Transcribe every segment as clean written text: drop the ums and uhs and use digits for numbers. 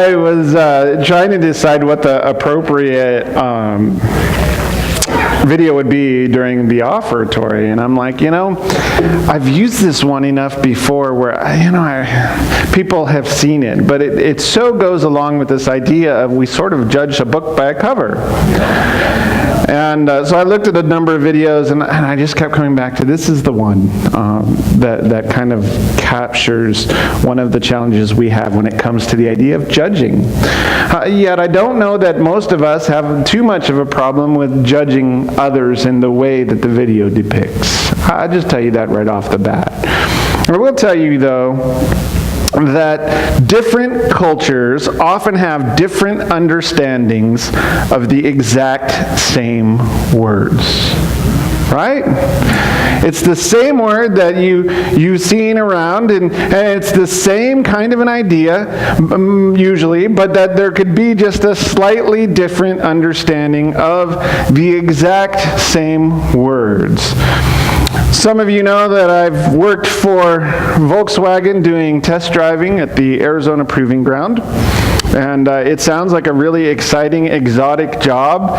I was trying to decide what the appropriate video would be during the offertory, and I'm like, I've used this one enough before where, people have seen it, but it so goes along with this idea of we sort of judge a book by a cover. And so I looked at a number of videos, and I just kept coming back to this is the one that kind of captures one of the challenges we have when it comes to the idea of judging. Yet I don't know that most of us have too much of a problem with judging others in the way that the video depicts. I'll just tell you that right off the bat. I will tell you, though, that different cultures often have different understandings of the exact same words. Right? It's the same word that you've seen around, and it's the same kind of an idea, usually, but that there could be just a slightly different understanding of the exact same words. Some of you know that I've worked for Volkswagen doing test driving at the Arizona Proving Ground. And it sounds like a really exciting, exotic job.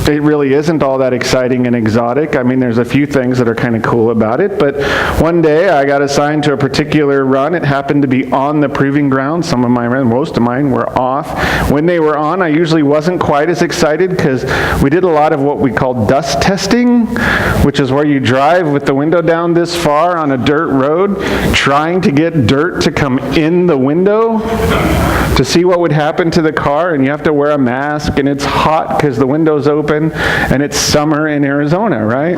It really isn't all that exciting and exotic. I mean, there's a few things that are kind of cool about it. But one day I got assigned to a particular run. It happened to be on the proving ground. Most of mine were off. When they were on, I usually wasn't quite as excited because we did a lot of what we call dust testing, which is where you drive with the window down this far on a dirt road, trying to get dirt to come in the window to see what would happen to the car, and you have to wear a mask, and it's hot because the window's open, and it's summer in Arizona, right?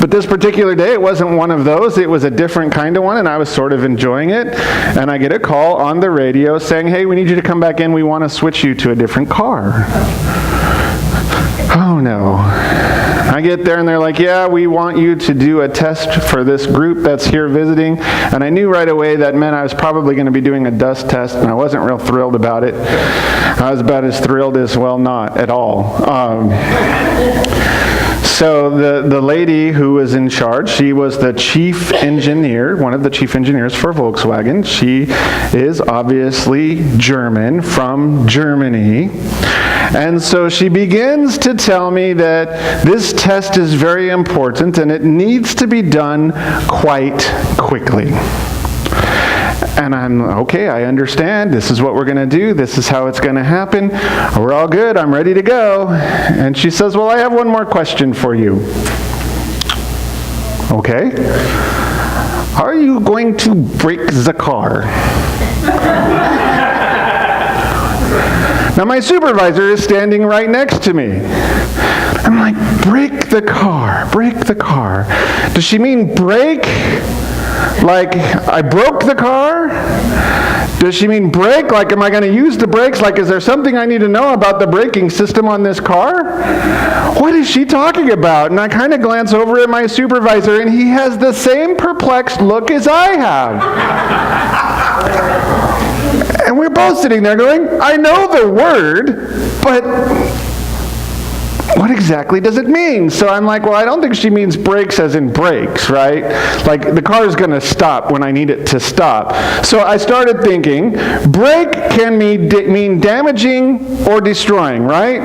But this particular day, it wasn't one of those. It was a different kind of one, and I was sort of enjoying it. And I get a call on the radio saying, hey, we need you to come back in. We want to switch you to a different car. Oh, no. I get there, and they're like, yeah, we want you to do a test for this group that's here visiting. And I knew right away that meant I was probably going to be doing a dust test, and I wasn't real thrilled about it. I was about as thrilled as, well, not at all. So the lady who was in charge, she was the chief engineer, one of the chief engineers for Volkswagen. She is obviously German, from Germany. And so she begins to tell me that this test is very important and it needs to be done quite quickly. And I'm, okay, I understand. This is what we're going to do. This is how it's going to happen. We're all good. I'm ready to go. And she says, well, I have one more question for you. Okay. Are you going to brake the car? Now, my supervisor is standing right next to me. I'm like, brake the car, brake the car. Does she mean brake? Like, I broke the car? Does she mean brake? Like, am I going to use the brakes? Like, is there something I need to know about the braking system on this car? What is she talking about? And I kind of glance over at my supervisor, and he has the same perplexed look as I have. And we're both sitting there going, I know the word, but what exactly does it mean? So I'm like, well, I don't think she means brakes as in brakes, right? Like the car is going to stop when I need it to stop. So I started thinking, brake can mean damaging or destroying, right?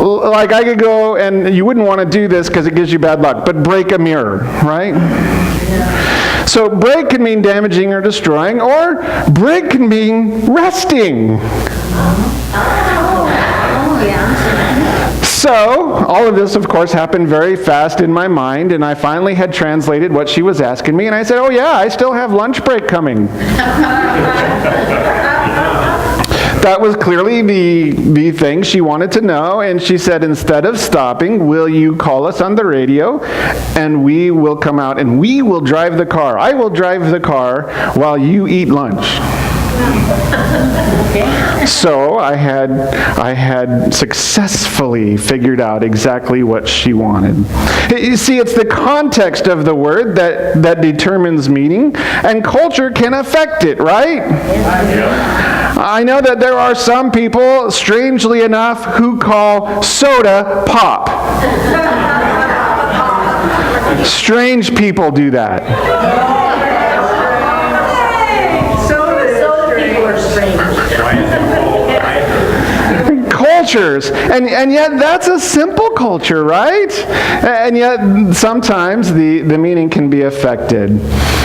Like I could go, and you wouldn't want to do this because it gives you bad luck, but break a mirror, right? So break can mean damaging or destroying, or break can mean resting. So, all of this, of course, happened very fast in my mind, and I finally had translated what she was asking me, and I said, oh yeah, I still have lunch break coming. That was clearly the thing she wanted to know, and she said, instead of stopping, will you call us on the radio, and we will come out, and we will drive the car. I will drive the car while you eat lunch. So I had successfully figured out exactly what she wanted. You see, it's the context of the word that determines meaning, and culture can affect it, right? I know that there are some people, strangely enough, who call soda pop. Strange people do that. cultures. And yet that's a simple culture, right? And yet sometimes the meaning can be affected.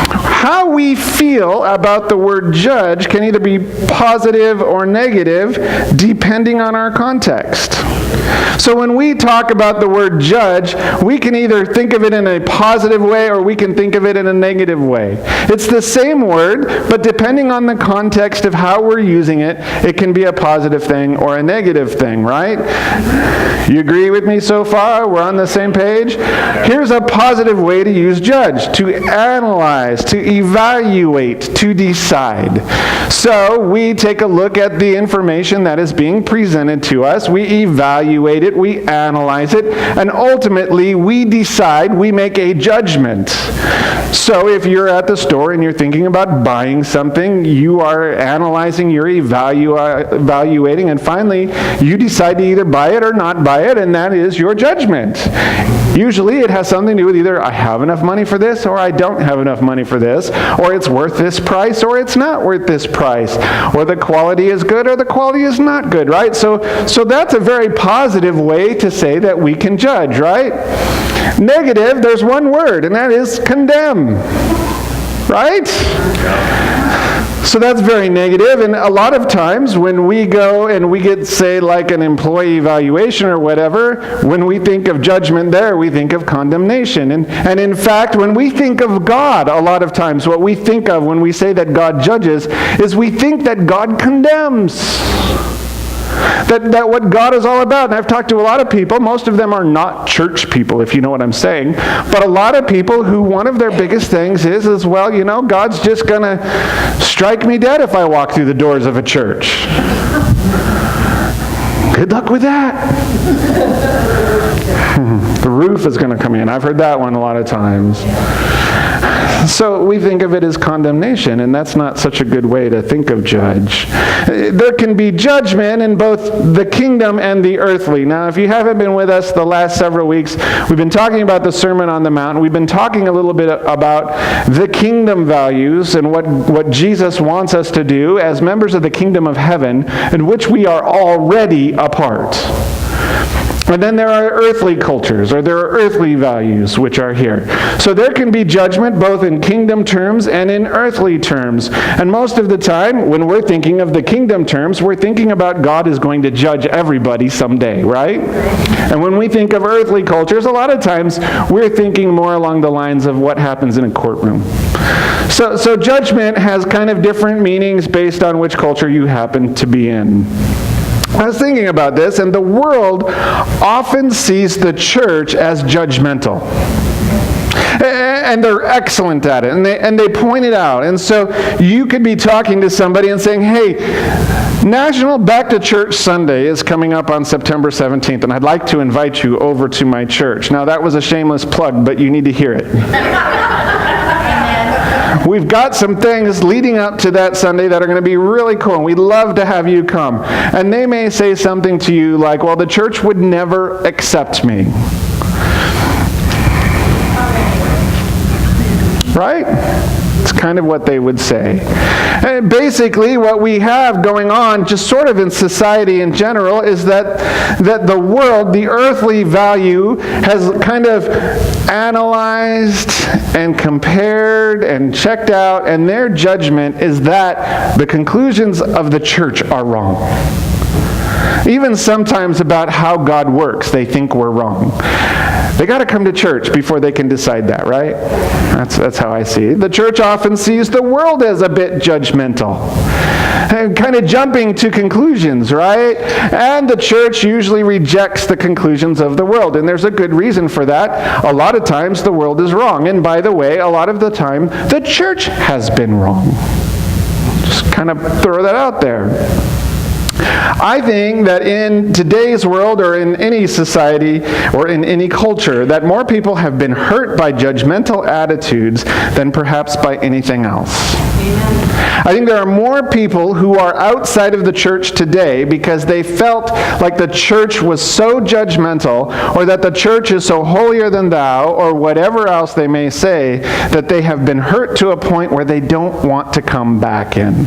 How we feel about the word judge can either be positive or negative depending on our context. So when we talk about the word judge, we can either think of it in a positive way or we can think of it in a negative way. It's the same word, but depending on the context of how we're using it, it can be a positive thing or a negative thing, right? You agree with me so far? We're on the same page? Here's a positive way to use judge: to analyze, to evaluate, to decide. So we take a look at the information that is being presented to us, we evaluate it, we analyze it, and ultimately we decide, we make a judgment. So if you're at the store and you're thinking about buying something, you are analyzing, you're evaluating, and finally you decide to either buy it or not buy it, and that is your judgment. Usually it has something to do with either I have enough money for this or I don't have enough money for this, or it's worth this price or it's not worth this price, or the quality is good or the quality is not good, right? So that's a very positive way to say that we can judge, right? Negative, there's one word, and that is condemn, right? So that's very negative, and a lot of times when we go and we get, say, like an employee evaluation or whatever, when we think of judgment there, we think of condemnation. And in fact, when we think of God, a lot of times what we think of when we say that God judges is we think that God condemns. That what God is all about. And I've talked to a lot of people, most of them are not church people, if you know what I'm saying, but a lot of people who one of their biggest things is well, you know, God's just going to strike me dead if I walk through the doors of a church. Good luck with that. The roof is going to come in. I've heard that one a lot of times. So we think of it as condemnation, and that's not such a good way to think of judge. There can be judgment in both the kingdom and the earthly. Now, if you haven't been with us the last several weeks, we've been talking about the Sermon on the Mount. We've been talking a little bit about the kingdom values and what Jesus wants us to do as members of the kingdom of heaven, in which we are already a part. And then there are earthly cultures, or there are earthly values which are here. So there can be judgment both in kingdom terms and in earthly terms. And most of the time, when we're thinking of the kingdom terms, we're thinking about God is going to judge everybody someday, right? And when we think of earthly cultures, a lot of times we're thinking more along the lines of what happens in a courtroom. So judgment has kind of different meanings based on which culture you happen to be in. I was thinking about this, and the world often sees the church as judgmental. And they're excellent at it, and they point it out. And so you could be talking to somebody and saying, hey, National Back to Church Sunday is coming up on September 17th, and I'd like to invite you over to my church. Now, that was a shameless plug, but you need to hear it. We've got some things leading up to that Sunday that are going to be really cool, and we'd love to have you come. And they may say something to you like, well, the church would never accept me. Right? It's kind of what they would say. And basically, what we have going on, just sort of in society in general, is that the world, the earthly value, has kind of analyzed and compared and checked out, and their judgment is that the conclusions of the church are wrong. Even sometimes about how God works, they think we're wrong. They got to come to church before they can decide that, right? That's how I see it. The church often sees the world as a bit judgmental, and kind of jumping to conclusions, right? And the church usually rejects the conclusions of the world, and there's a good reason for that. A lot of times the world is wrong, and by the way, a lot of the time the church has been wrong. Just kind of throw that out there. I think that in today's world, or in any society or in any culture, that more people have been hurt by judgmental attitudes than perhaps by anything else. I think there are more people who are outside of the church today because they felt like the church was so judgmental, or that the church is so holier than thou, or whatever else they may say, that they have been hurt to a point where they don't want to come back in.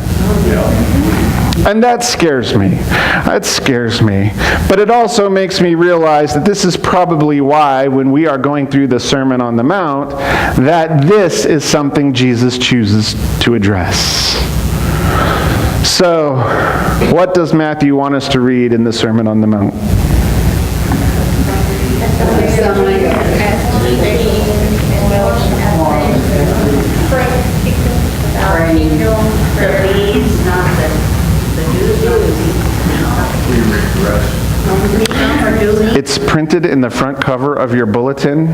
And that scares me. me. It scares me. But it also makes me realize that this is probably why, when we are going through the Sermon on the Mount, that this is something Jesus chooses to address. So, what does Matthew want us to read in the Sermon on the Mount? It's printed in the front cover of your bulletin.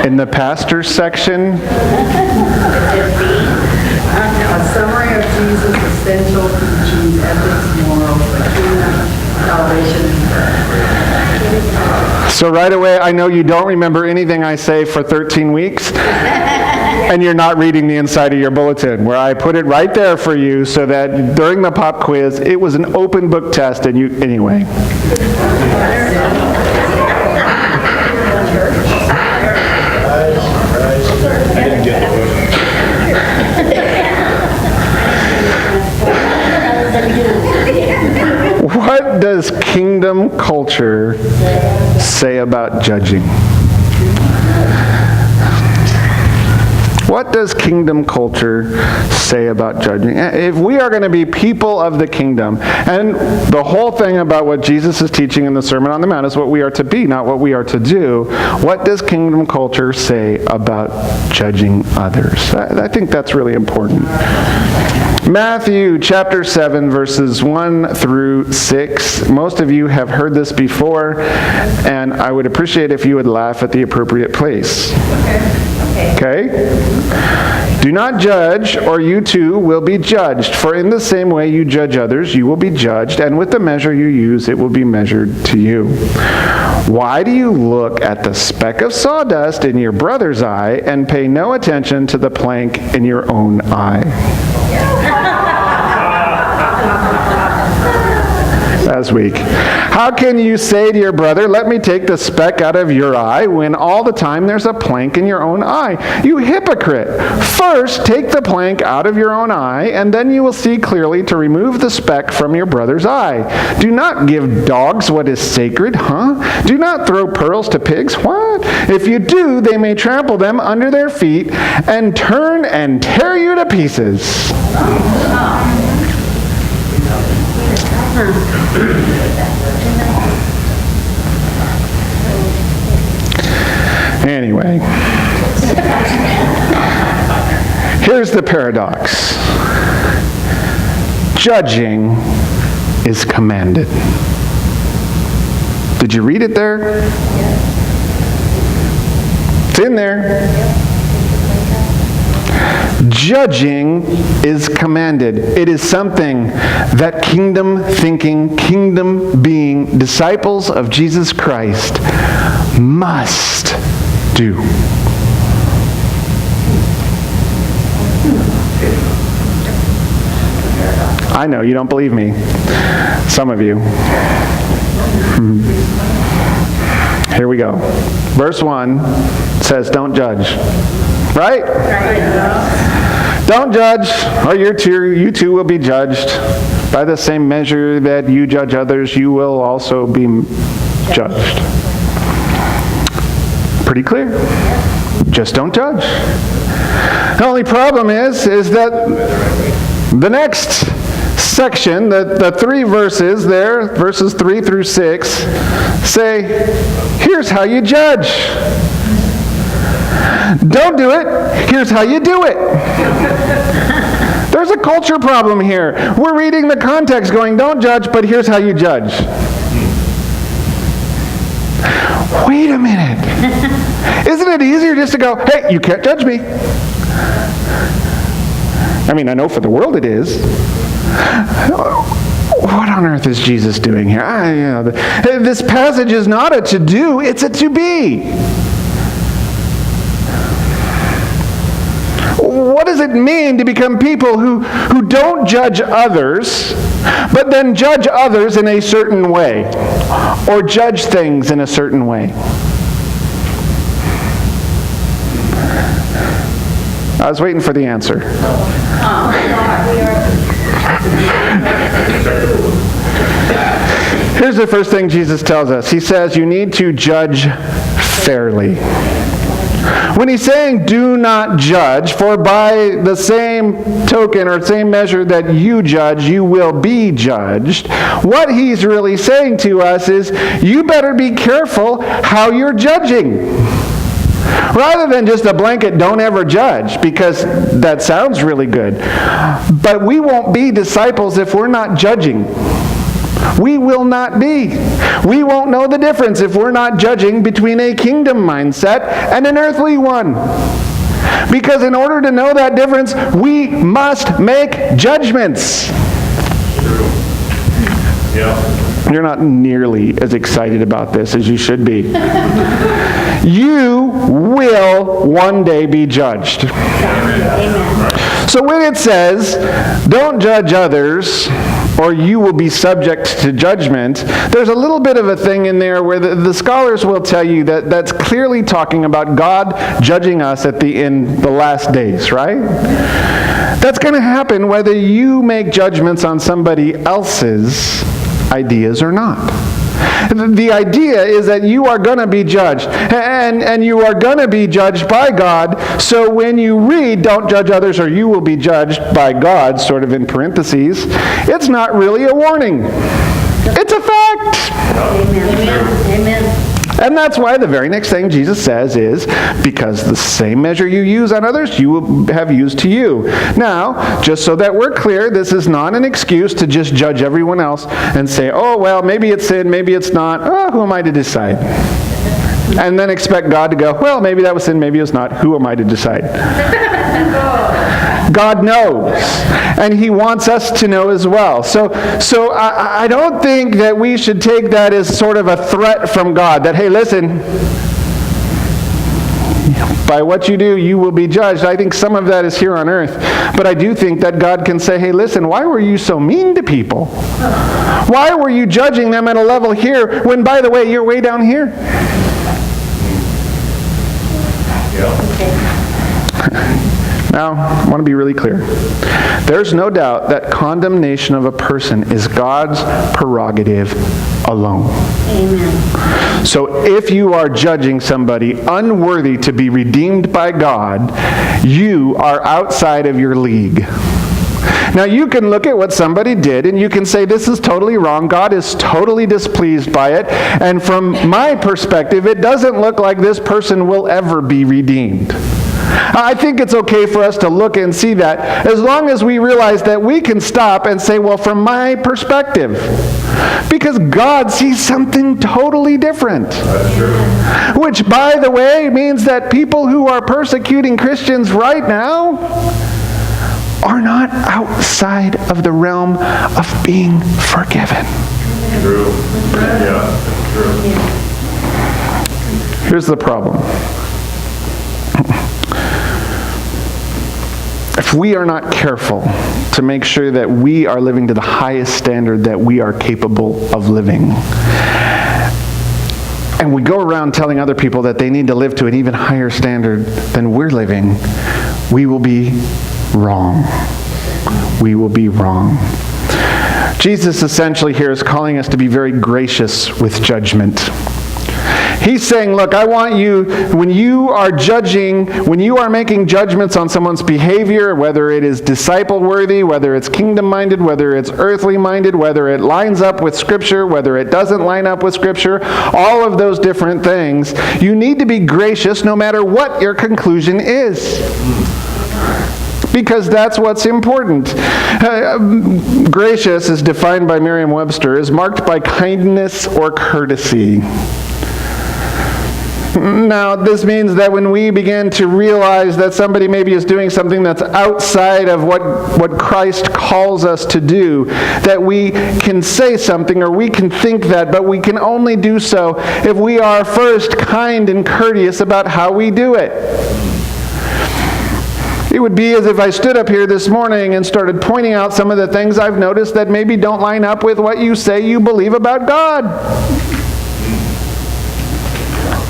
In the pastor's section. A summary of Jesus' essential teachings, ethics, morals, salvation. So right away, I know you don't remember anything I say for 13 weeks, and you're not reading the inside of your bulletin, where I put it right there for you so that during the pop quiz, it was an open book test, and you, anyway. What does kingdom culture say about judging? What does kingdom culture say about judging? If we are going to be people of the kingdom, and the whole thing about what Jesus is teaching in the Sermon on the Mount is what we are to be, not what we are to do, what does kingdom culture say about judging others? I think that's really important. Matthew chapter 7, verses 1 through 6. Most of you have heard this before, and I would appreciate if you would laugh at the appropriate place. Okay? Do not judge, or you too will be judged. For in the same way you judge others, you will be judged, and with the measure you use, it will be measured to you. Why do you look at the speck of sawdust in your brother's eye and pay no attention to the plank in your own eye? That's weak. How can you say to your brother, let me take the speck out of your eye, when all the time there's a plank in your own eye? You hypocrite! First, take the plank out of your own eye, and then you will see clearly to remove the speck from your brother's eye. Do not give dogs what is sacred, Do not throw pearls to pigs, what? If you do, they may trample them under their feet and turn and tear you to pieces. Anyway, here's the paradox. Judging is commanded. Did you read it there? It's in there. Judging is commanded. It is something that kingdom-thinking, kingdom-being disciples of Jesus Christ must do. I know, you don't believe me. Some of you. Here we go. Verse 1 says, don't judge. Right? Don't judge, or you too will be judged. By the same measure that you judge others, you will also be judged. Pretty clear. Just don't judge. The only problem is that the next section, the three verses there, verses 3 through 6, say, here's how you judge. Don't do it. Here's how you do it. There's a culture problem here. We're reading the context going, don't judge, but here's how you judge. Wait a minute. Isn't it easier just to go, hey, you can't judge me? I mean, I know for the world it is. What on earth is Jesus doing here? This passage is not a to-do, it's a to-be. What does it mean to become people who don't judge others, but then judge others in a certain way, or judge things in a certain way? I was waiting for the answer. Here's the first thing Jesus tells us. He says you need to judge fairly. When he's saying do not judge, for by the same token or same measure that you judge, you will be judged, what he's really saying to us is you better be careful how you're judging. Rather than just a blanket, don't ever judge, because that sounds really good. But we won't be disciples if we're not judging. We will not be. We won't know the difference if we're not judging between a kingdom mindset and an earthly one. Because in order to know that difference, we must make judgments. Yeah. You're not nearly as excited about this as you should be. You will one day be judged. Amen. So when it says, don't judge others, or you will be subject to judgment, there's a little bit of a thing in there where the scholars will tell you that that's clearly talking about God judging us in the last days, right? That's going to happen whether you make judgments on somebody else's ideas or not. The idea is that you are going to be judged, and you are going to be judged by God. So when you read, don't judge others or you will be judged by God, sort of in parentheses, it's not really a warning. It's a fact. Amen. Amen. And that's why the very next thing Jesus says is, because the same measure you use on others, you will have used to you. Now, just so that we're clear, this is not an excuse to just judge everyone else and say, oh, well, maybe it's sin, maybe it's not. Oh, who am I to decide? And then expect God to go, well, maybe that was sin, maybe it's not. Who am I to decide? God knows, and he wants us to know as well. So I don't think that we should take that as sort of a threat from God, that, hey, listen, by what you do, you will be judged. I think some of that is here on earth, but I do think that God can say, hey, listen, why were you so mean to people? Why were you judging them at a level here when, by the way, you're way down here? Now, I want to be really clear. There's no doubt that condemnation of a person is God's prerogative alone. Amen. So if you are judging somebody unworthy to be redeemed by God, you are outside of your league. Now, you can look at what somebody did and you can say, this is totally wrong. God is totally displeased by it. And from my perspective, it doesn't look like this person will ever be redeemed. I think it's okay for us to look and see that, as long as we realize that we can stop and say, well, from my perspective, because God sees something totally different. That's true. Which, by the way, means that people who are persecuting Christians right now are not outside of the realm of being forgiven. True. Yeah, true. Here's the problem. If we are not careful to make sure that we are living to the highest standard that we are capable of living, and we go around telling other people that they need to live to an even higher standard than we're living, we will be wrong. We will be wrong. Jesus essentially here is calling us to be very gracious with judgment. He's saying, look, I want you, when you are judging, when you are making judgments on someone's behavior, whether it is disciple-worthy, whether it's kingdom-minded, whether it's earthly-minded, whether it lines up with Scripture, whether it doesn't line up with Scripture, all of those different things, you need to be gracious no matter what your conclusion is. Because that's what's important. Gracious, is defined by Merriam-Webster, is marked by kindness or courtesy. Now, this means that when we begin to realize that somebody maybe is doing something that's outside of what Christ calls us to do, that we can say something or we can think that, but we can only do so if we are first kind and courteous about how we do it. It would be as if I stood up here this morning and started pointing out some of the things I've noticed that maybe don't line up with what you say you believe about God.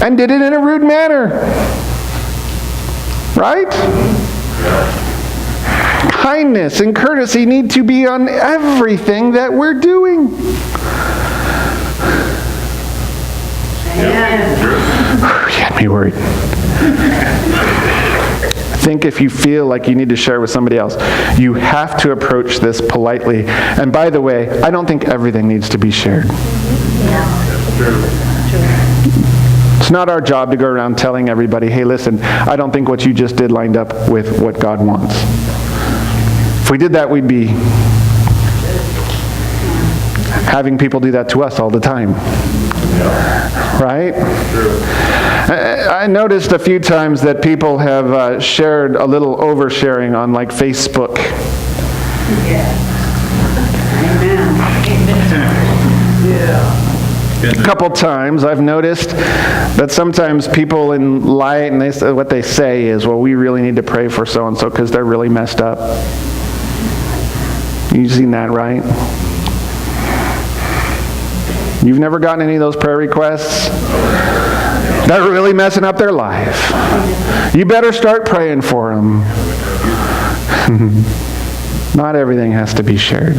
And did it in a rude manner. Right? kindness and courtesy need to be on everything that we're doing. You had me worried. I think if you feel like you need to share with somebody else, you have to approach this politely. And by the way, I don't think everything needs to be shared. It's not our job to go around telling everybody, hey, listen, I don't think what you just did lined up with what God wants. If we did that, we'd be having people do that to us all the time. Right? I noticed a few times that people have shared a little oversharing on like Facebook. A couple times I've noticed that sometimes people in light, and what they say is, well, we really need to pray for so-and-so because they're really messed up. You've seen that, right? You've never gotten any of those prayer requests? They're really messing up their life. You better start praying for them. Not everything has to be shared.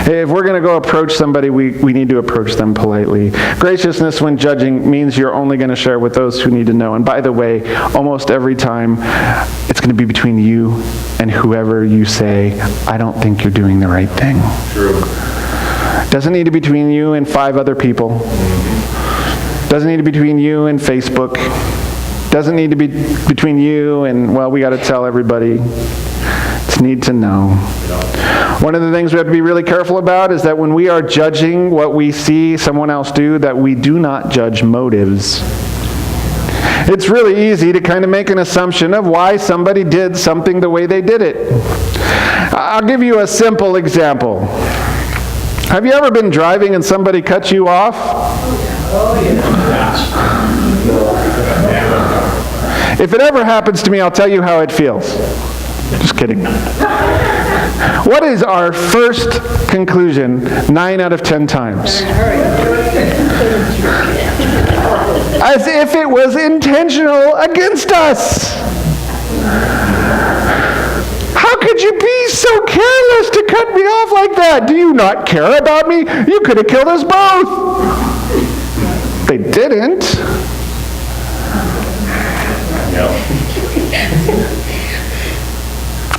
If we're going to go approach somebody, we need to approach them politely. Graciousness when judging means you're only going to share with those who need to know. And by the way, almost every time, it's going to be between you and whoever you say, I don't think you're doing the right thing. True. Doesn't need to be between you and 5 other people. Doesn't need to be between you and Facebook. Doesn't need to be between you and, well, we got to tell everybody. It's need to know. One of the things we have to be really careful about is that when we are judging what we see someone else do, that we do not judge motives. It's really easy to kind of make an assumption of why somebody did something the way they did it. I'll give you a simple example. Have you ever been driving and somebody cut you off? Oh, yeah. If it ever happens to me, I'll tell you how it feels. Just kidding. What is our first conclusion 9 out of 10 times? As if it was intentional against us. How could you be so careless to cut me off like that? Do you not care about me? You could have killed us both. They didn't.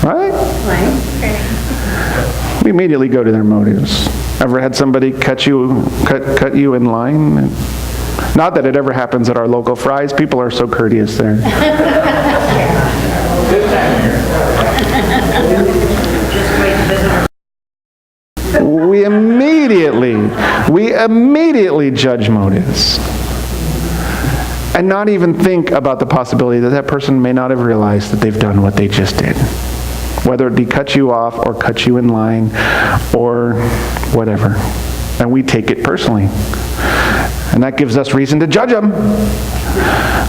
Right? We immediately go to their motives. Ever had somebody cut you in line? Not that it ever happens at our local Fry's. People are so courteous there. We immediately judge motives. And not even think about the possibility that that person may not have realized that they've done what they just did. Whether it be got you off or cut you in line or whatever. And we take it personally. And that gives us reason to judge them.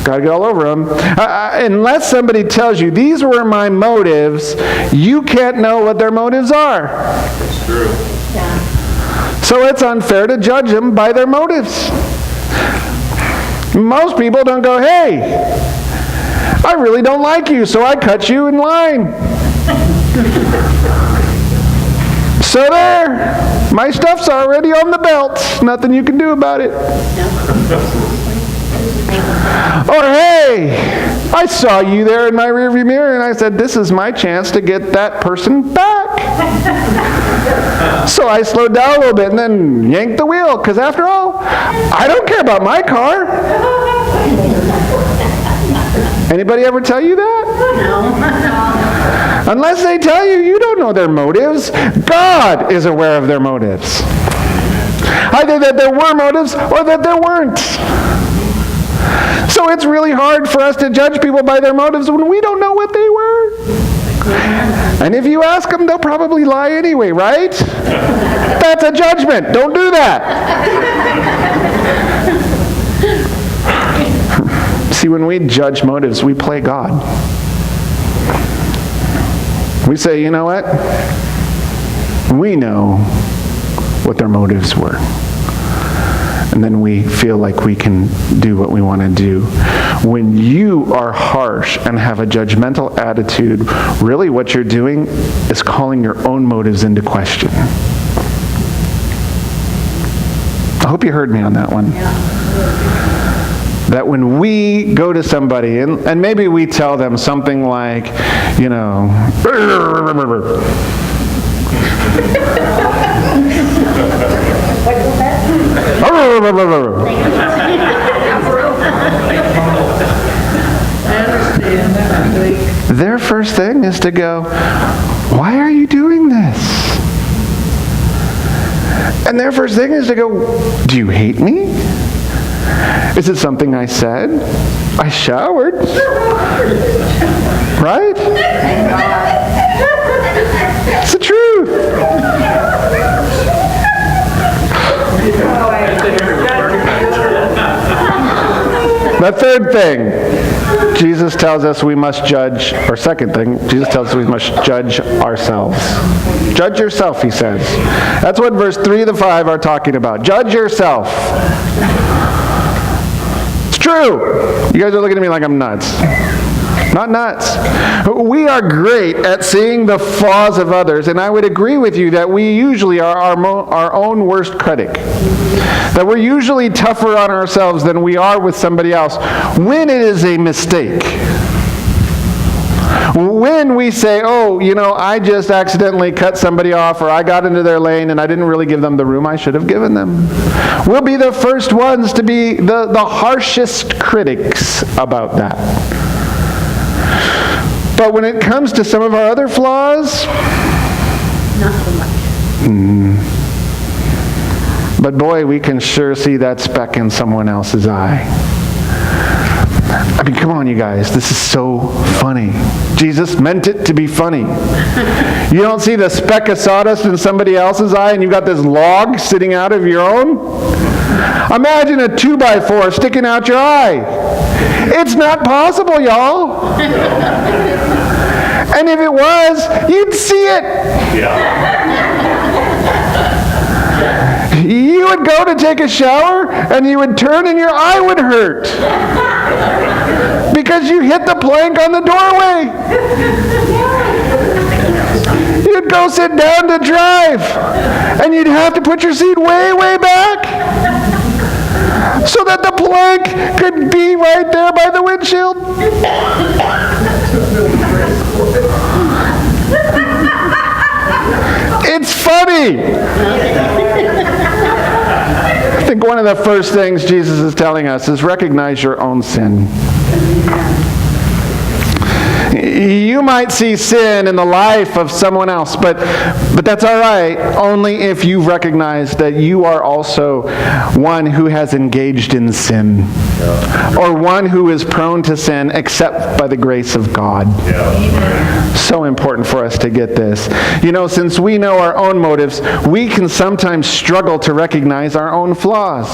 Got to get all over them. Unless somebody tells you, these were my motives, you can't know what their motives are. That's true. Yeah. So it's unfair to judge them by their motives. Most people don't go, hey, I really don't like you, so I cut you in line. So there, my stuff's already on the belt. Nothing you can do about it. Or, hey, I saw you there in my rearview mirror and I said, this is my chance to get that person back. So I slowed down a little bit and then yanked the wheel, because after all, I don't care about my car. Anybody ever tell you that? No. Unless they tell you, you don't know their motives. God is aware of their motives. Either that there were motives or that there weren't. So it's really hard for us to judge people by their motives when we don't know what they were. And if you ask them, they'll probably lie anyway, right? That's a judgment. Don't do that. See, when we judge motives, we play God. We say, you know what? We know what their motives were. and then we feel like we can do what we want to do. When you are harsh and have a judgmental attitude, really what you're doing is calling your own motives into question. I hope you heard me on that one. That when we go to somebody, and maybe we tell them something like, you know, their first thing is to go, why are you doing this? And their first thing is to go, do you hate me? Is it something I said? I showered. Right? It's the truth. The third thing, Jesus tells us we must judge, or second thing, Jesus tells us we must judge ourselves. Judge yourself, he says. That's what verse 3 to 5 are talking about. Judge yourself. It's true. You guys are looking at me like I'm nuts. Not nuts. We are great at seeing the flaws of others, and I would agree with you that we usually are our own worst critic. That we're usually tougher on ourselves than we are with somebody else when it is a mistake. When we say, oh, you know, I just accidentally cut somebody off, or I got into their lane and I didn't really give them the room I should have given them. We'll be the first ones to be the harshest critics about that. But when it comes to some of our other flaws, Not so much. But boy, we can sure see that speck in someone else's eye. I mean, come on, you guys. This is so funny. Jesus meant it to be funny. You don't see the speck of sawdust in somebody else's eye and you've got this log sitting out of your own? Imagine a 2x4 sticking out your eye. It's not possible, y'all. And if it was, you'd see it. You would go to take a shower and you would turn and your eye would hurt. Because you hit the plank on the doorway. You'd go sit down to drive and you'd have to put your seat way, way back so that the plank could be right there by the windshield. It's funny. I think one of the first things Jesus is telling us is recognize your own sin. You might see sin in the life of someone else, but that's all right, only if you recognize that you are also one who has engaged in sin, or one who is prone to sin except by the grace of God. So important for us to get this. You know, since we know our own motives, we can sometimes struggle to recognize our own flaws.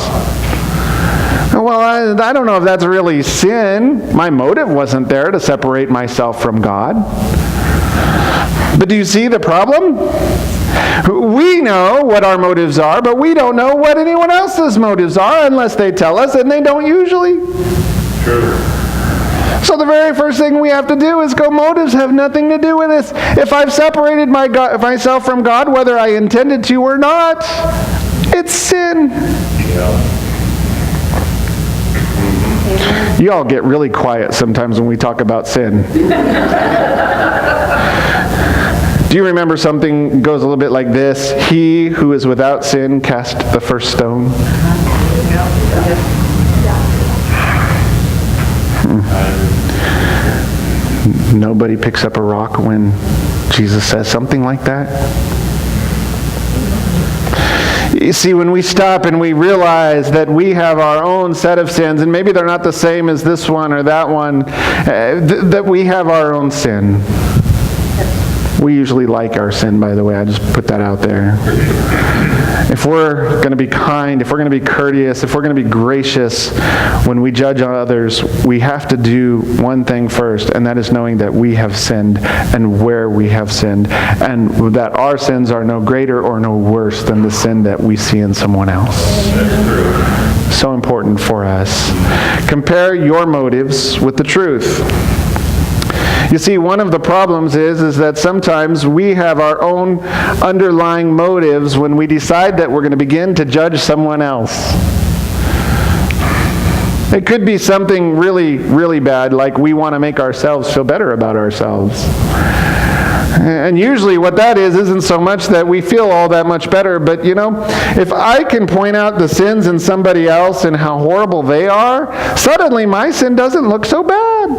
Well, I don't know if that's really sin. My motive wasn't there to separate myself from God. But do you see the problem? We know what our motives are, but we don't know what anyone else's motives are unless they tell us, and they don't usually. True. So the very first thing we have to do is go, motives have nothing to do with this. If I've separated myself from God, whether I intended to or not, it's sin. Yeah. You all get really quiet sometimes when we talk about sin. Do you remember something goes a little bit like this? He who is without sin cast the first stone. Nobody picks up a rock when Jesus says something like that. You see, when we stop and we realize that we have our own set of sins, and maybe they're not the same as this one or that one, that we have our own sin. We usually like our sin, by the way. I just put that out there. If we're going to be kind, if we're going to be courteous, if we're going to be gracious when we judge others, we have to do one thing first, and that is knowing that we have sinned and where we have sinned, and that our sins are no greater or no worse than the sin that we see in someone else. So important for us. Compare your motives with the truth. You see, one of the problems is that sometimes we have our own underlying motives when we decide that we're going to begin to judge someone else. It could be something really, really bad, like we want to make ourselves feel better about ourselves. And usually what that isn't so much that we feel all that much better, but if I can point out the sins in somebody else and how horrible they are, suddenly my sin doesn't look so bad.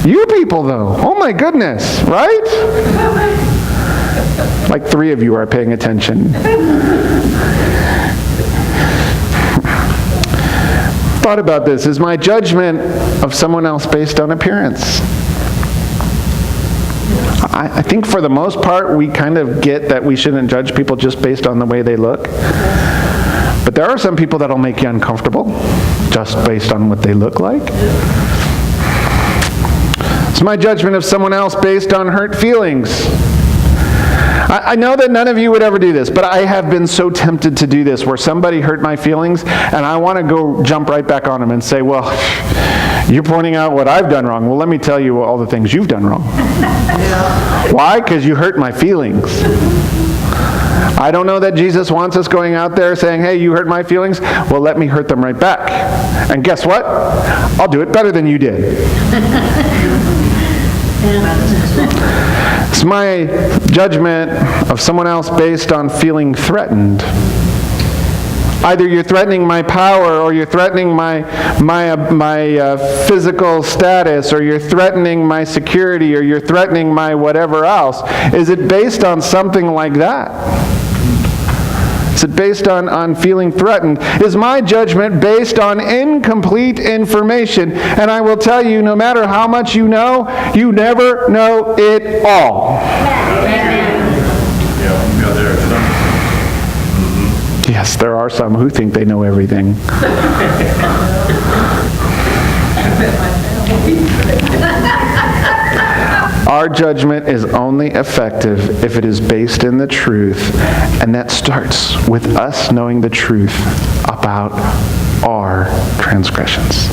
You people, though, oh my goodness, right? Like 3 of you are paying attention. Thought about this. Is my judgment of someone else based on appearance? I think for the most part, we kind of get that we shouldn't judge people just based on the way they look. But there are some people that'll make you uncomfortable just based on what they look like. It's my judgment of someone else based on hurt feelings. I know that none of you would ever do this, but I have been so tempted to do this, where somebody hurt my feelings, and I want to go jump right back on them and say, well, you're pointing out what I've done wrong. Well, let me tell you all the things you've done wrong. Why? Because you hurt my feelings. I don't know that Jesus wants us going out there saying, hey, you hurt my feelings? Well, let me hurt them right back. And guess what? I'll do it better than you did. It's my judgment of someone else based on feeling threatened. Either you're threatening my power, or you're threatening my physical status, or you're threatening my security, or you're threatening my whatever else. Is it based on something like that? Is it based on feeling threatened? Is my judgment based on incomplete information? And I will tell you, no matter how much you know, you never know it all. Yes, there are some who think they know everything. Our judgment is only effective if it is based in the truth, and that starts with us knowing the truth about our transgressions.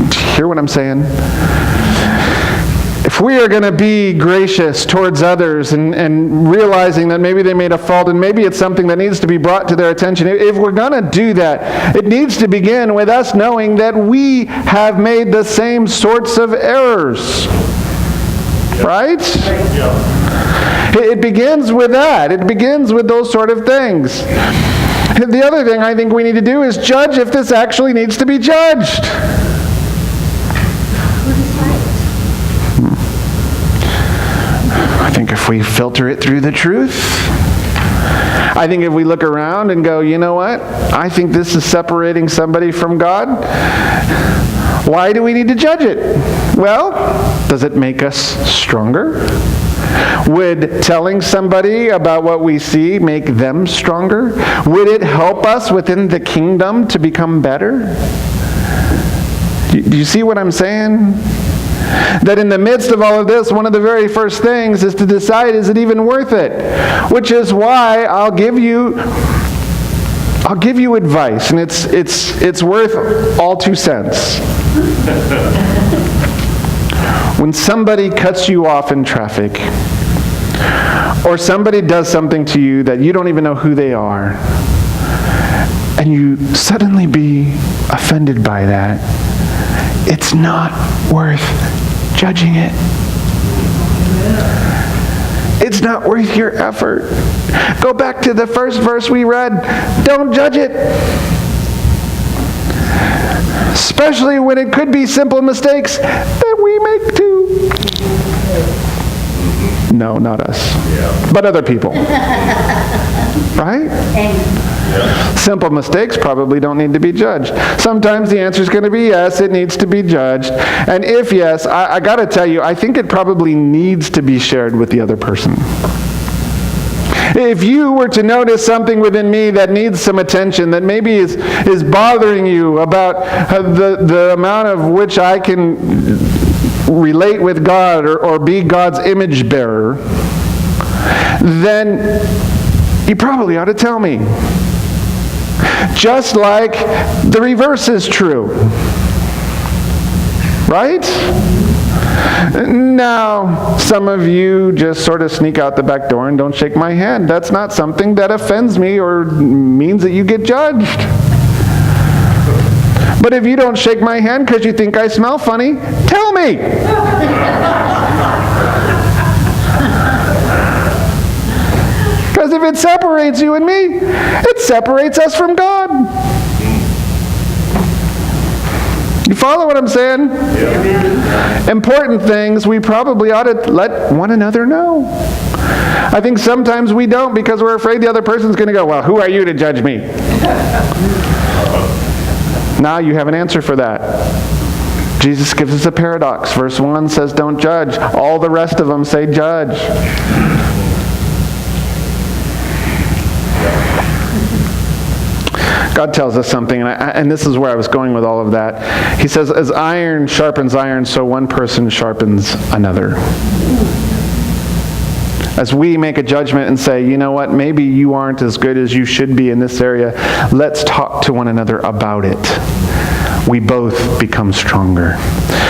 Do you hear what I'm saying? If we are going to be gracious towards others and realizing that maybe they made a fault and maybe it's something that needs to be brought to their attention, if we're going to do that, it needs to begin with us knowing that we have made the same sorts of errors. Right? It begins with that. It begins with those sort of things. The other thing I think we need to do is judge if this actually needs to be judged. I think if we filter it through the truth, I think if we look around and go, you know what? I think this is separating somebody from God. Why do we need to judge it? Well, does it make us stronger? Would telling somebody about what we see make them stronger? Would it help us within the kingdom to become better? Do you see what I'm saying? That in the midst of all of this, one of the very first things is to decide, is it even worth it? Which is why I'll give you advice, and it's worth all 2 cents. When somebody cuts you off in traffic, or somebody does something to you that you don't even know who they are, and you suddenly be offended by that, it's not worth judging it. It's not worth your effort. Go back to the first verse we read. Don't judge it. Especially when it could be simple mistakes that we make too. No, not us. But other people. Right? Simple mistakes probably don't need to be judged. Sometimes the answer is going to be yes, it needs to be judged. And if yes, I got to tell you, I think it probably needs to be shared with the other person. If you were to notice something within me that needs some attention, that maybe is bothering you about the amount of which I can relate with God or be God's image bearer, then you probably ought to tell me. Just like the reverse is true. Right? Now, some of you just sort of sneak out the back door and don't shake my hand. That's not something that offends me or means that you get judged. But if you don't shake my hand because you think I smell funny, tell me. Because if it separates you and me, it separates us from God. You follow what I'm saying? Yeah. Important things we probably ought to let one another know. I think sometimes we don't because we're afraid the other person's going to go, well, who are you to judge me? Now you have an answer for that. Jesus gives us a paradox. Verse 1 says, don't judge. All the rest of them say judge. God tells us something, and this is where I was going with all of that. He says, as iron sharpens iron, so one person sharpens another. As we make a judgment and say, you know what, maybe you aren't as good as you should be in this area, let's talk to one another about it. We both become stronger.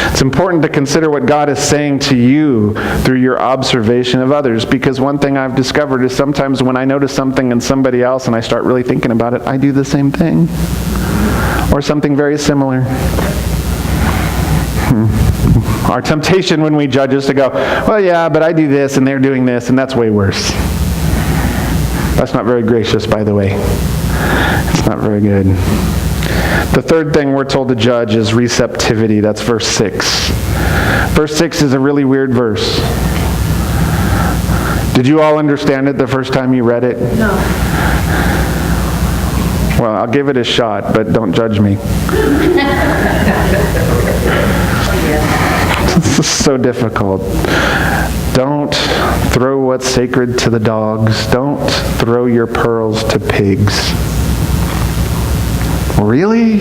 It's important to consider what God is saying to you through your observation of others, because one thing I've discovered is sometimes when I notice something in somebody else and I start really thinking about it, I do the same thing. Or something very similar. Our temptation when we judge is to go, well, yeah, but I do this and they're doing this and that's way worse. That's not very gracious, by the way. It's not very good. The third thing we're told to judge is receptivity. That's verse 6. Verse 6 is a really weird verse. Did you all understand it the first time you read it? No. Well, I'll give it a shot, but don't judge me. This is so difficult. Don't throw what's sacred to the dogs. Don't throw your pearls to pigs. Really?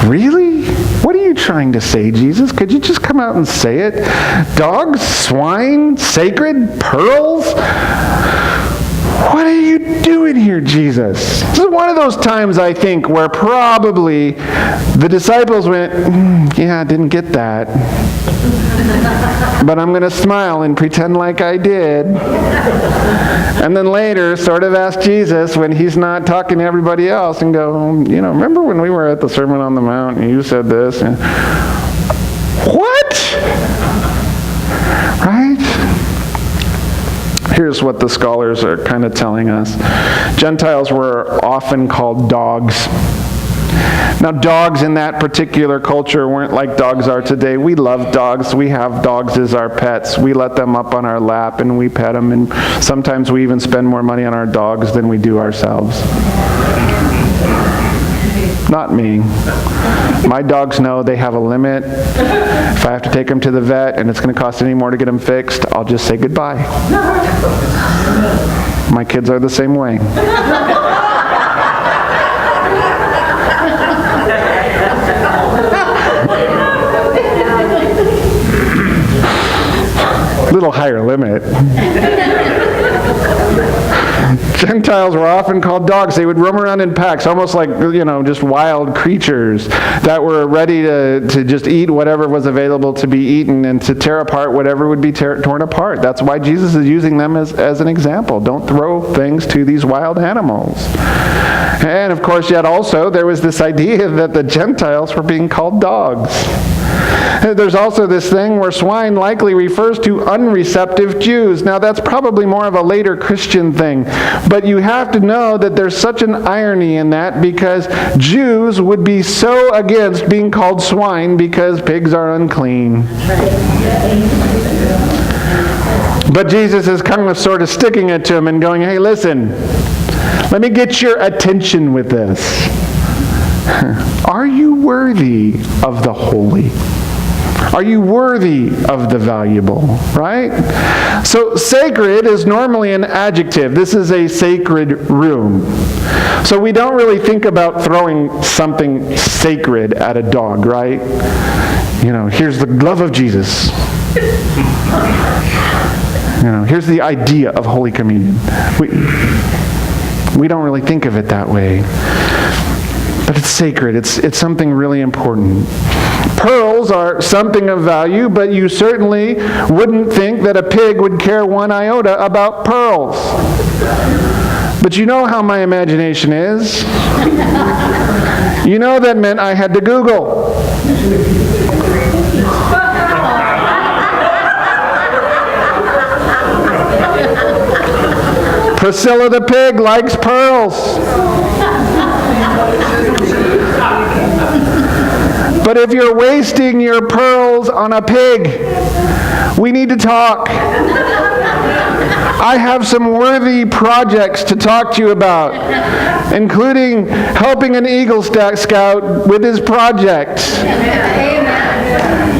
Really? What are you trying to say, Jesus? Could you just come out and say it? Dogs, swine, sacred, pearls? What are you doing here, Jesus? This is one of those times, I think, where probably the disciples went, yeah, I didn't get that. But I'm going to smile and pretend like I did. And then later sort of ask Jesus when he's not talking to everybody else and go, you know, remember when we were at the Sermon on the Mount and you said this? And, what? Right? Here's what the scholars are kind of telling us. Gentiles were often called dogs. Now, dogs in that particular culture weren't like dogs are today. We love dogs. We have dogs as our pets. We let them up on our lap and we pet them, and sometimes we even spend more money on our dogs than we do ourselves. Not me. My dogs know they have a limit. If I have to take them to the vet and it's going to cost any more to get them fixed, I'll just say goodbye. My kids are the same way. Little higher limit. Gentiles were often called dogs. They would roam around in packs, almost like, just wild creatures that were ready to just eat whatever was available to be eaten and to tear apart whatever would be torn apart. That's why Jesus is using them as an example. Don't throw things to these wild animals. And of course, yet also, there was this idea that the Gentiles were being called dogs. There's also this thing where swine likely refers to unreceptive Jews. Now, that's probably more of a later Christian thing. But you have to know that there's such an irony in that, because Jews would be so against being called swine because pigs are unclean. But Jesus is kind of sort of sticking it to him and going, hey, listen, let me get your attention with this. Are you worthy of the holy? Are you worthy of the valuable, right? So sacred is normally an adjective. This is a sacred room. So we don't really think about throwing something sacred at a dog, right? You know, here's the love of Jesus. You know, here's the idea of Holy Communion. We don't really think of it that way. But it's sacred. It's something really important. Pearls are something of value, but you certainly wouldn't think that a pig would care one iota about pearls. But you know how my imagination is. You know that meant I had to Google. Priscilla the pig likes pearls. But if you're wasting your pearls on a pig, we need to talk. I have some worthy projects to talk to you about, including helping an Eagle Scout with his project.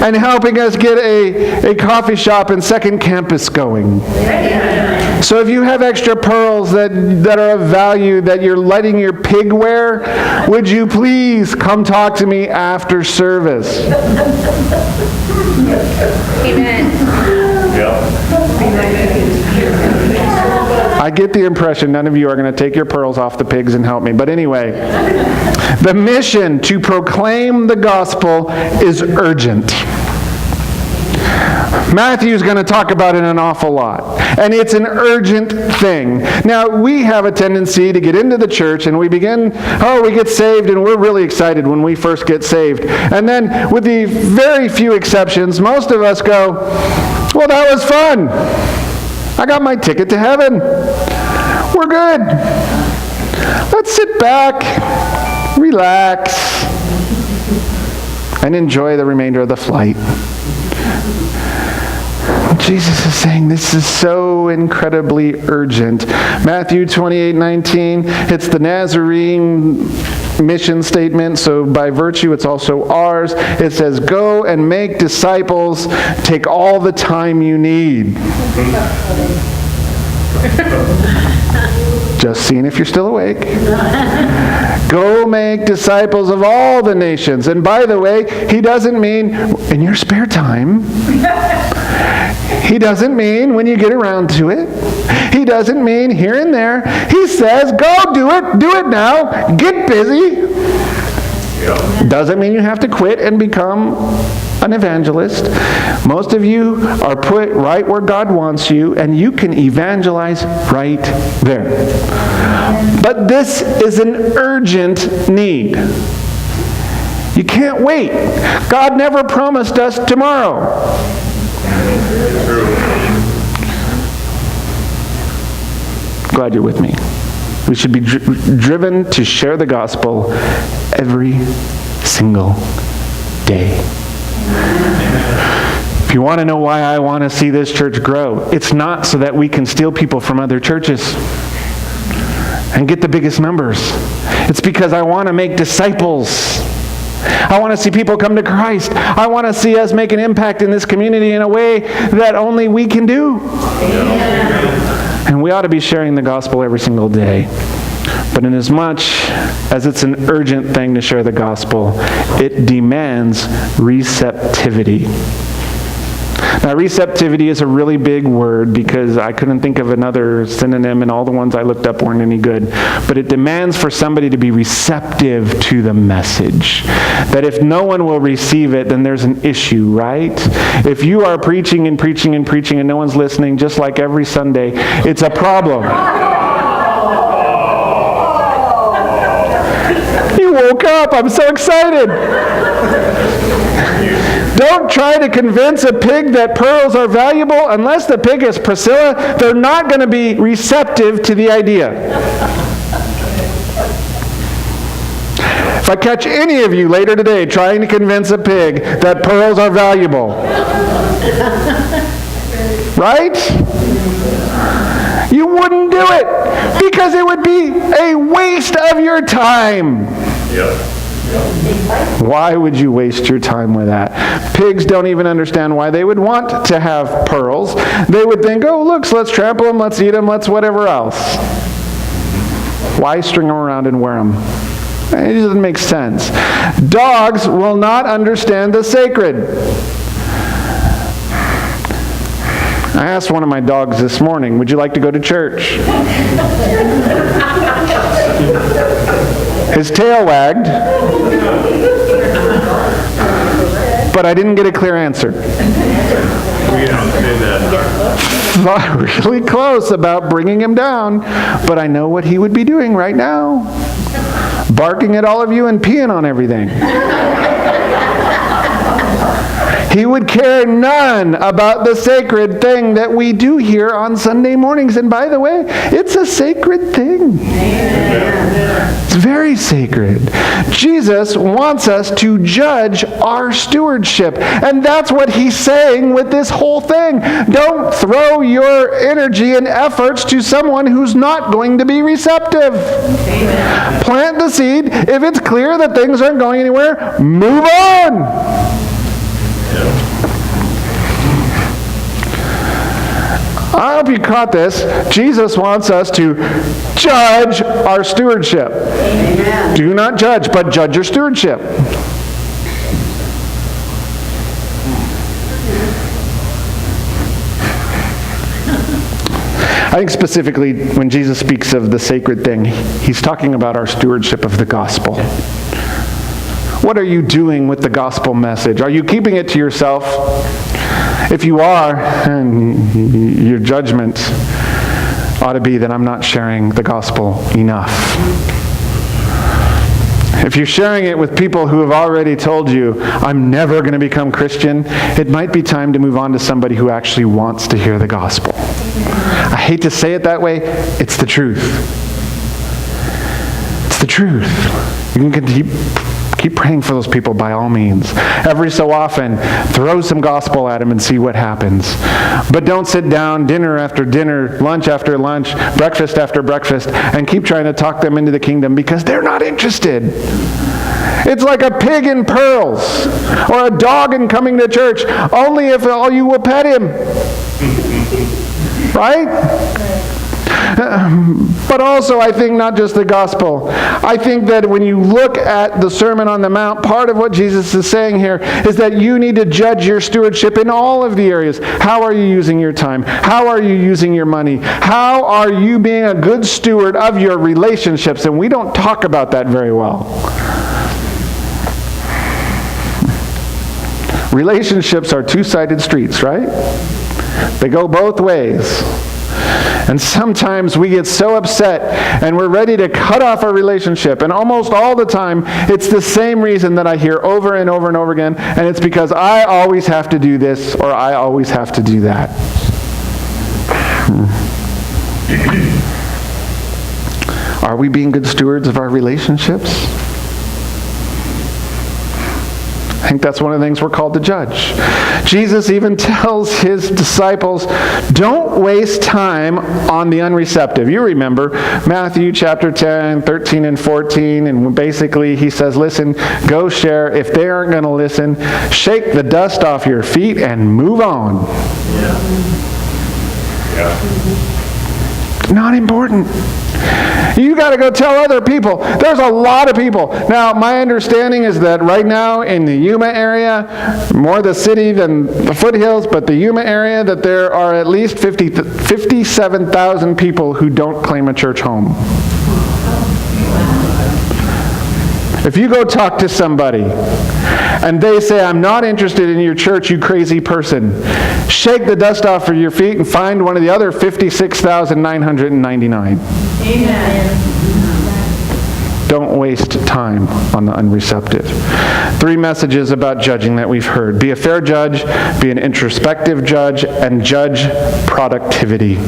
And helping us get a coffee shop and second campus going. So if you have extra pearls that are of value that you're letting your pig wear, would you please come talk to me after service? Amen. I get the impression none of you are going to take your pearls off the pigs and help me. But anyway, the mission to proclaim the gospel is urgent. Matthew's going to talk about it an awful lot. And it's an urgent thing. Now, we have a tendency to get into the church and we get saved, and we're really excited when we first get saved. And then, with the very few exceptions, most of us go, well, that was fun. I got my ticket to heaven. We're good. Let's sit back, relax, and enjoy the remainder of the flight. Jesus is saying this is so incredibly urgent. Matthew 28:19, it's the Nazarene mission statement, so by virtue it's also ours. It says, go and make disciples, take all the time you need. Just seeing if you're still awake. Go make disciples of all the nations. And by the way, he doesn't mean in your spare time. He doesn't mean when you get around to it. He doesn't mean here and there. He says, go do it. Do it now. Get busy. Doesn't mean you have to quit and become an evangelist. Most of you are put right where God wants you, and you can evangelize right there. But this is an urgent need. You can't wait. God never promised us tomorrow. Glad you're with me. We should be driven to share the gospel every single day. If you want to know why I want to see this church grow, it's not so that we can steal people from other churches and get the biggest numbers. It's because I want to make disciples. I want to see people come to Christ. I want to see us make an impact in this community in a way that only we can do. And we ought to be sharing the gospel every single day. But inasmuch as it's an urgent thing to share the gospel, it demands receptivity. Now, receptivity is a really big word because I couldn't think of another synonym, and all the ones I looked up weren't any good. But it demands for somebody to be receptive to the message. That if no one will receive it, then there's an issue, right? If you are preaching and preaching and preaching and no one's listening, just like every Sunday, it's a problem. You woke up. I'm so excited. Don't try to convince a pig that pearls are valuable. Unless the pig is Priscilla, they're not going to be receptive to the idea. If I catch any of you later today trying to convince a pig that pearls are valuable, Right? You wouldn't do it because it would be a waste of your time. Yep. Why would you waste your time with that? Pigs don't even understand why they would want to have pearls. They would think, oh, look, so let's trample them, let's eat them, let's whatever else. Why string them around and wear them? It doesn't make sense. Dogs will not understand the sacred. I asked one of my dogs this morning, would you like to go to church? His tail wagged, but I didn't get a clear answer. We don't say that. Thought really close about bringing him down, but I know what he would be doing right now. Barking at all of you and peeing on everything. He would care none about the sacred thing that we do here on Sunday mornings. And by the way, it's a sacred thing. It's very sacred. Jesus wants us to judge our stewardship. And that's what he's saying with this whole thing. Don't throw your energy and efforts to someone who's not going to be receptive. Amen. Plant the seed. If it's clear that things aren't going anywhere, move on. I hope you caught this. Jesus wants us to judge our stewardship. Amen. Do not judge, but judge your stewardship. I think specifically when Jesus speaks of the sacred thing, he's talking about our stewardship of the gospel. What are you doing with the gospel message? Are you keeping it to yourself? If you are, your judgment ought to be that I'm not sharing the gospel enough. If you're sharing it with people who have already told you, I'm never going to become Christian, it might be time to move on to somebody who actually wants to hear the gospel. I hate to say it that way, it's the truth. It's the truth. You can keep praying for those people by all means. Every so often, throw some gospel at them and see what happens. But don't sit down dinner after dinner, lunch after lunch, breakfast after breakfast, and keep trying to talk them into the kingdom because they're not interested. It's like a pig in pearls or a dog in coming to church, only if all you will pet him. Right? But also, I think not just the gospel. I think that when you look at the Sermon on the Mount, part of what Jesus is saying here is that you need to judge your stewardship in all of the areas. How are you using your time? How are you using your money? How are you being a good steward of your relationships? And we don't talk about that very well. Relationships are two-sided streets, right? They go both ways. And sometimes we get so upset and we're ready to cut off our relationship. And almost all the time, it's the same reason that I hear over and over and over again. And it's because I always have to do this or I always have to do that. Are we being good stewards of our relationships? I think that's one of the things we're called to judge. Jesus even tells his disciples, don't waste time on the unreceptive. You remember Matthew chapter 10, 13 and 14, and basically he says, listen, go share. If they aren't going to listen, shake the dust off your feet and move on. Not important. You got to go tell other people. There's a lot of people. Now, my understanding is that right now in the Yuma area, more the city than the foothills, but the Yuma area, that there are at least 57,000 people who don't claim a church home. If you go talk to somebody and they say, I'm not interested in your church, you crazy person, shake the dust off of your feet and find one of the other 56,999. Amen. Don't waste time on the unreceptive. 3 messages about judging that we've heard. Be a fair judge, be an introspective judge, and judge productivity.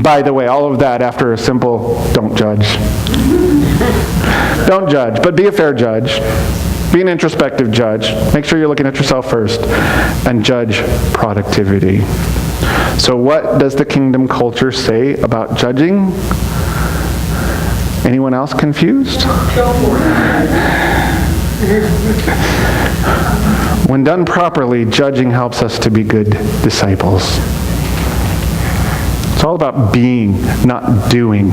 By the way, all of that after a simple, don't judge. Don't judge, but be a fair judge. Be an introspective judge. Make sure you're looking at yourself first. And judge productivity. So what does the kingdom culture say about judging? Anyone else confused? When done properly, judging helps us to be good disciples. It's all about being, not doing.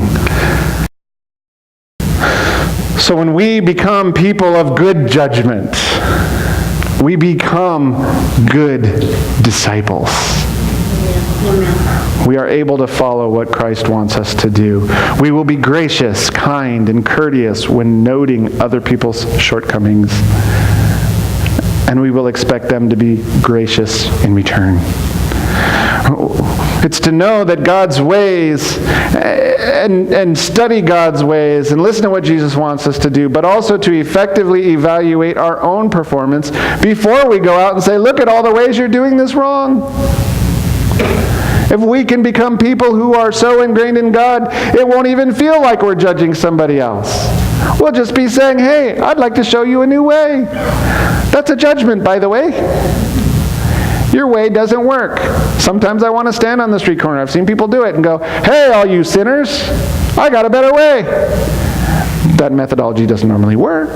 So when we become people of good judgment, we become good disciples. We are able to follow what Christ wants us to do. We will be gracious, kind, and courteous when noting other people's shortcomings. And we will expect them to be gracious in return. It's to know that God's ways and study God's ways and listen to what Jesus wants us to do, but also to effectively evaluate our own performance before we go out and say, look at all the ways you're doing this wrong. If we can become people who are so ingrained in God, it won't even feel like we're judging somebody else. We'll just be saying, hey, I'd like to show you a new way. That's a judgment, by the way. Your way doesn't work. Sometimes I want to stand on the street corner. I've seen people do it and go, hey, all you sinners, I got a better way. That methodology doesn't normally work.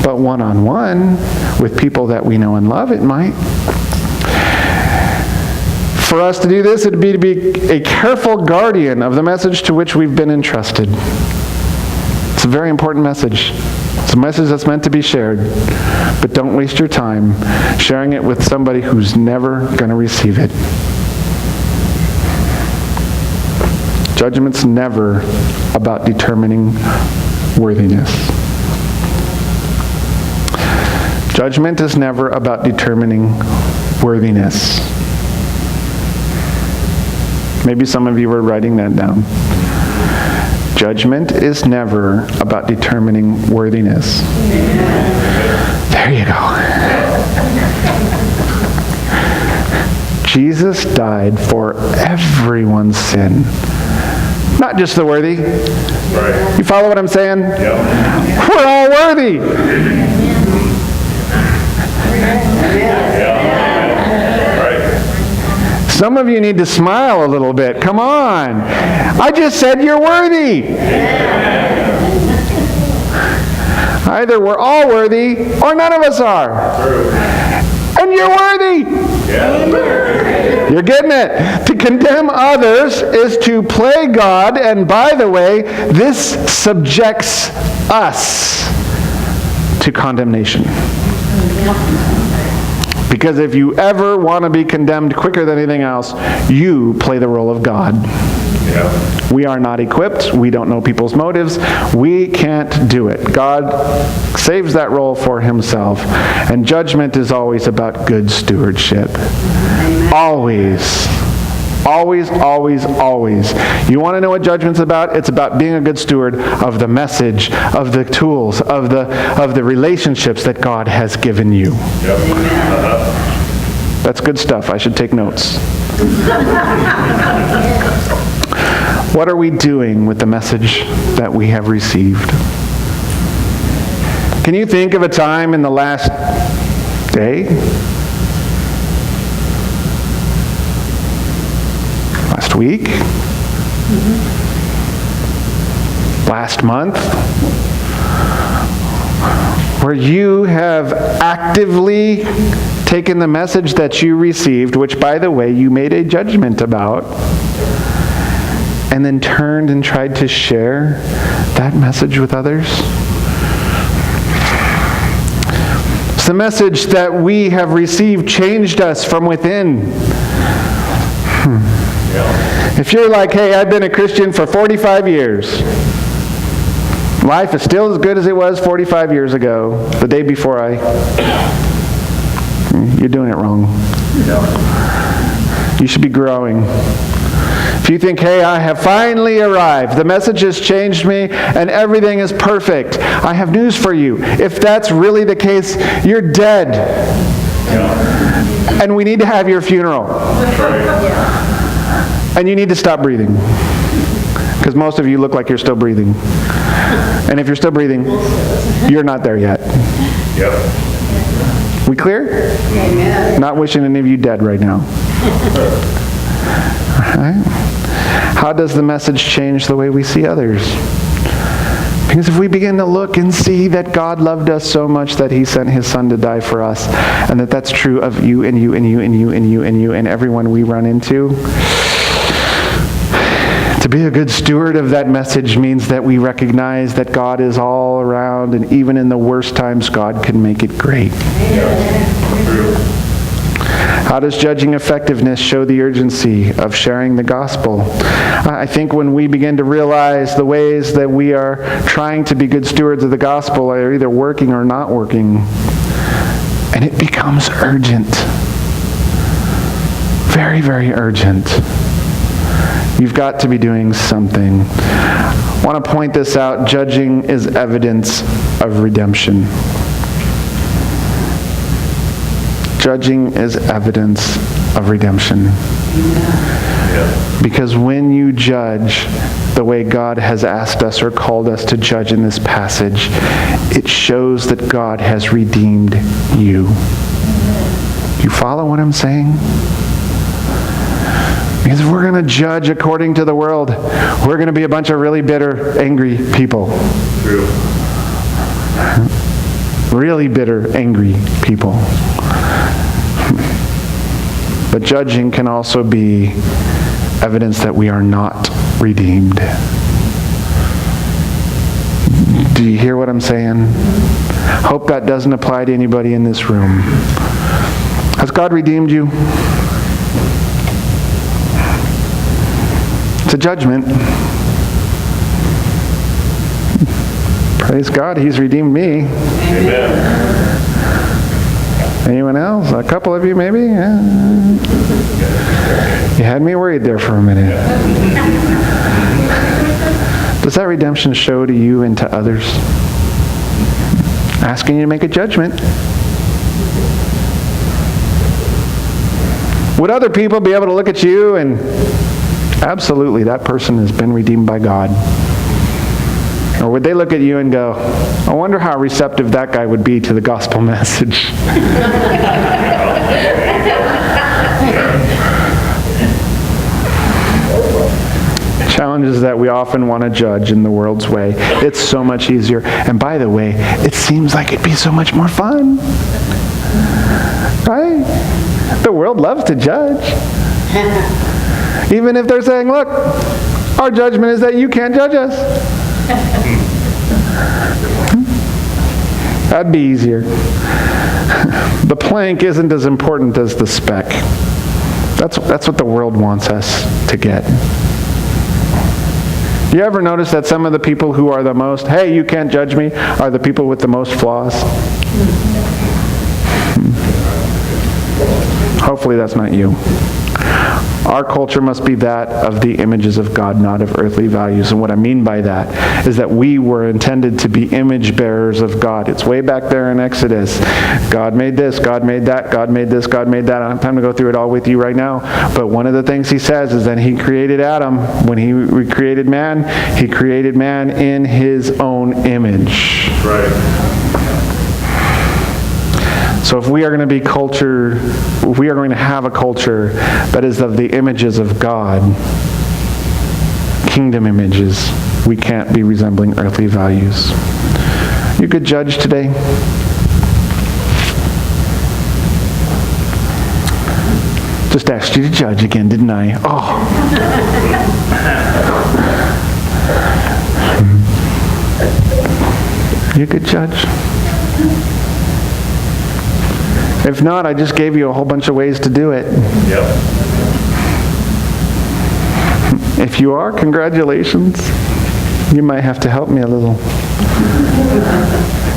But one-on-one with people that we know and love, it might. For us to do this, it would be to be a careful guardian of the message to which we've been entrusted. It's a very important message. It's a message that's meant to be shared. But don't waste your time sharing it with somebody who's never going to receive it. Judgment's never about determining worthiness. Judgment is never about determining worthiness. Maybe some of you were writing that down. Judgment is never about determining worthiness. There you go. Jesus died for everyone's sin. Not just the worthy. Right. You follow what I'm saying? Yep. We're all worthy. Some of you need to smile a little bit. Come on. I just said you're worthy. Either we're all worthy or none of us are. And you're worthy. You're getting it. To condemn others is to play God, and by the way, this subjects us to condemnation. Because if you ever want to be condemned quicker than anything else, you play the role of God. Yeah. We are not equipped. We don't know people's motives. We can't do it. God saves that role for himself. And judgment is always about good stewardship. Amen. Always. Always, always, always. You want to know what judgment's about? It's about being a good steward of the message, of the tools, of the relationships that God has given you. Yep. That's good stuff. I should take notes. What are we doing with the message that we have received? Can you think of a time in the last day? Last week? Last month? Where you have actively taken the message that you received, which, by the way, you made a judgment about, and then turned and tried to share that message with others? The message that we have received changed us from within. If you're like, hey, I've been a Christian for 45 years. Life is still as good as it was 45 years ago, the day before you're doing it wrong. You should be growing. If you think, hey, I have finally arrived, the message has changed me, and everything is perfect, I have news for you. If that's really the case, you're dead. Yeah. And we need to have your funeral. And you need to stop breathing. Because most of you look like you're still breathing. And if you're still breathing, you're not there yet. Yep. We clear? Amen. Not wishing any of you dead right now. All right? How does the message change the way we see others? Because if we begin to look and see that God loved us so much that he sent his son to die for us, and that that's true of you and you and you and you and you and you and everyone we run into, to be a good steward of that message means that we recognize that God is all around, and even in the worst times, God can make it great. True. How does judging effectiveness show the urgency of sharing the gospel? I think when we begin to realize the ways that we are trying to be good stewards of the gospel are either working or not working, and it becomes urgent. Very, very urgent. You've got to be doing something. I want to point this out. Judging is evidence of redemption. Judging is evidence of redemption. Yeah. Because when you judge the way God has asked us or called us to judge in this passage, it shows that God has redeemed you. Do you follow what I'm saying? Because if we're going to judge according to the world, we're going to be a bunch of really bitter, angry people. True. Really bitter, angry people. But judging can also be evidence that we are not redeemed. Do you hear what I'm saying? Hope that doesn't apply to anybody in this room. Has God redeemed you? It's a judgment. Praise God, he's redeemed me. Amen. Anyone else? A couple of you maybe? Yeah. You had me worried there for a minute. Does that redemption show to you and to others? Asking you to make a judgment. Would other people be able to look at you and absolutely that person has been redeemed by God? Or would they look at you and go, I wonder how receptive that guy would be to the gospel message? Challenge is that we often want to judge in the world's way. It's so much easier. And by the way, it seems like it'd be so much more fun. Right? The world loves to judge. Even if they're saying, look, our judgment is that you can't judge us. That'd be easier. The plank isn't as important as the speck. That's what the world wants us to get. You ever notice that some of the people who are the most, hey, you can't judge me, are the people with the most flaws? Hopefully that's not you. Our culture must be that of the images of God, not of earthly values. And what I mean by that is that we were intended to be image bearers of God. It's way back there in Exodus. God made this, God made that, God made this, God made that. I don't have time to go through it all with you right now. But one of the things he says is that he created Adam. When he recreated man, he created man in his own image. Right. So if we are going to be culture, if we are going to have a culture that is of the images of God, kingdom images, we can't be resembling earthly values. You could judge today. Just asked you to judge again, didn't I? Oh. You could judge. If not, I just gave you a whole bunch of ways to do it. Yep. If you are, congratulations. You might have to help me a little.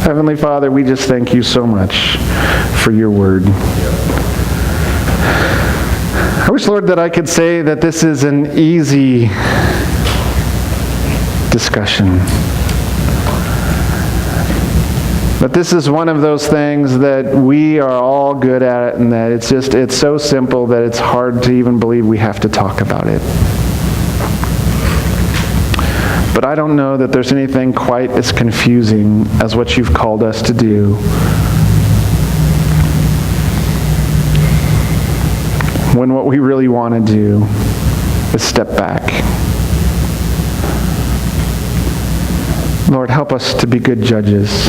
Heavenly Father, we just thank you so much for your word. I wish, Lord, that I could say that this is an easy discussion. But this is one of those things that we are all good at, and that it's so simple that it's hard to even believe we have to talk about it. But I don't know that there's anything quite as confusing as what you've called us to do. When what we really want to do is step back. Lord, help us to be good judges.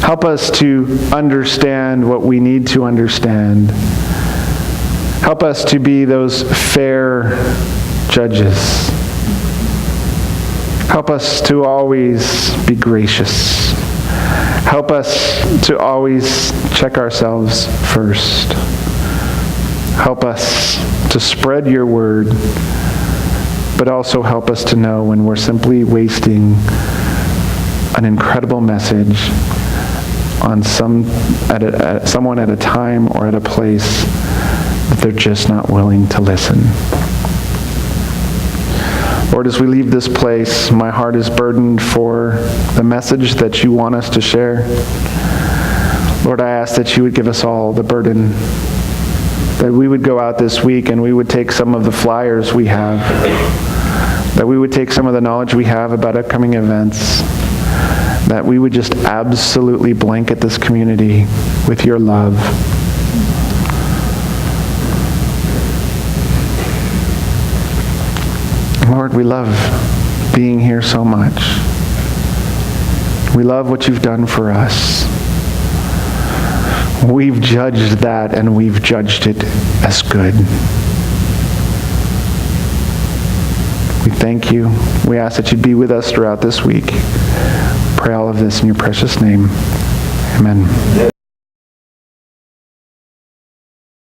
Help us to understand what we need to understand. Help us to be those fair judges. Help us to always be gracious. Help us to always check ourselves first. Help us to spread your word, but also help us to know when we're simply wasting an incredible message on someone at a time or at a place that they're just not willing to listen. Lord, as we leave this place, my heart is burdened for the message that you want us to share. Lord, I ask that you would give us all the burden, that we would go out this week and we would take some of the flyers we have, that we would take some of the knowledge we have about upcoming events, that we would just absolutely blanket this community with your love. Lord, we love being here so much. We love what you've done for us. We've judged that, and we've judged it as good. We thank you. We ask that you be with us throughout this week. Pray all of this in your precious name. Amen.